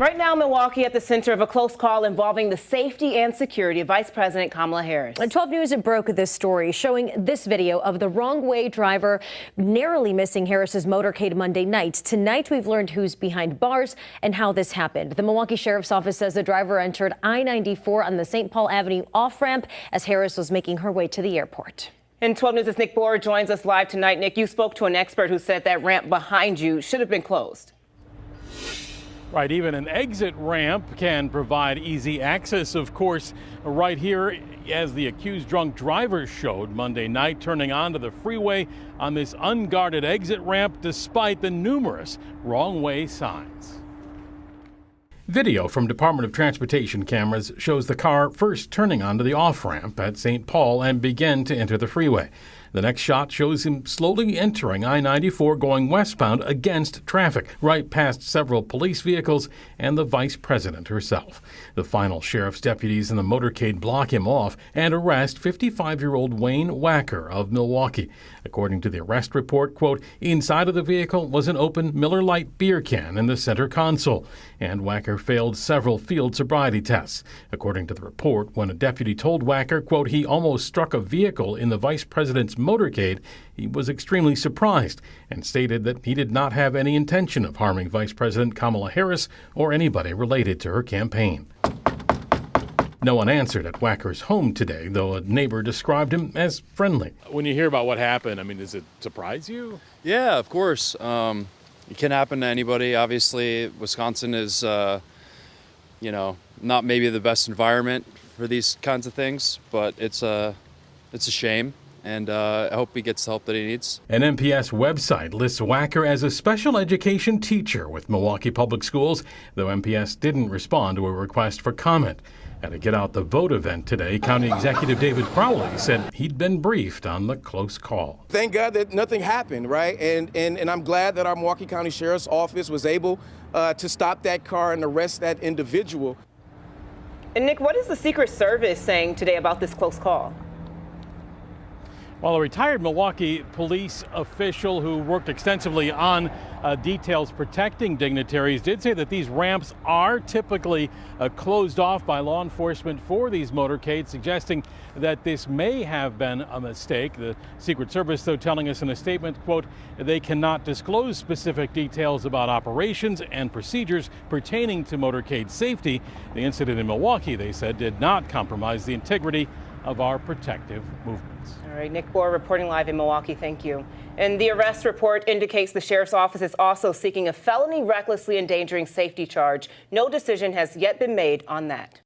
Right now, Milwaukee at the center of a close call involving the safety and security of Vice President Kamala Harris. And 12 News broke this story showing this video of the wrong way driver narrowly missing Harris's motorcade Monday night. Tonight, we've learned who's behind bars and how this happened. The Milwaukee Sheriff's Office says the driver entered I-94 on the St. Paul Avenue off-ramp as Harris was making her way to the airport. And 12 News' Nick Boer joins us live tonight. Nick, you spoke to an expert who said that ramp behind you should have been closed. Right, even an exit ramp can provide easy access, of course, right here, as the accused drunk driver showed Monday night, turning onto the freeway on this unguarded exit ramp despite the numerous wrong way signs. Video from Department of Transportation cameras shows the car first turning onto the off-ramp at St. Paul and begin to enter the freeway. The next shot shows him slowly entering I-94 going westbound against traffic, right past several police vehicles and the vice president herself. The final sheriff's deputies in the motorcade block him off and arrest 55-year-old Wayne Wacker of Milwaukee. According to the arrest report, quote, inside of the vehicle was an open Miller Lite beer can in the center console, and Wacker failed several field sobriety tests. According to the report, when a deputy told Wacker, quote, he almost struck a vehicle in the vice president's motorcade, he was extremely surprised and stated that he did not have any intention of harming Vice President Kamala Harris or anybody related to her campaign. No one answered at Wacker's home today, though a neighbor described him as friendly. When you hear about what happened, I mean, does it surprise you? Yeah, of course. It can happen to anybody. Obviously, Wisconsin is, not maybe the best environment for these kinds of things, but it's a shame. And I hope he gets the help that he needs. An MPS website lists Wacker as a special education teacher with Milwaukee Public Schools, though MPS didn't respond to a request for comment. At a Get Out the Vote event today, County Executive David Crowley said he'd been briefed on the close call. Thank God that nothing happened, right? And I'm glad that our Milwaukee County Sheriff's Office was able to stop that car and arrest that individual. And Nick, what is the Secret Service saying today about this close call? Well, a retired Milwaukee police official who worked extensively on details protecting dignitaries did say that these ramps are typically closed off by law enforcement for these motorcades, suggesting that this may have been a mistake. The Secret Service, though, telling us in a statement, quote, they cannot disclose specific details about operations and procedures pertaining to motorcade safety. The incident in Milwaukee, they said, did not compromise the integrity of our protective movements. All right, Nick Boer reporting live in Milwaukee. Thank you. And the arrest report indicates the sheriff's office is also seeking a felony recklessly endangering safety charge. No decision has yet been made on that.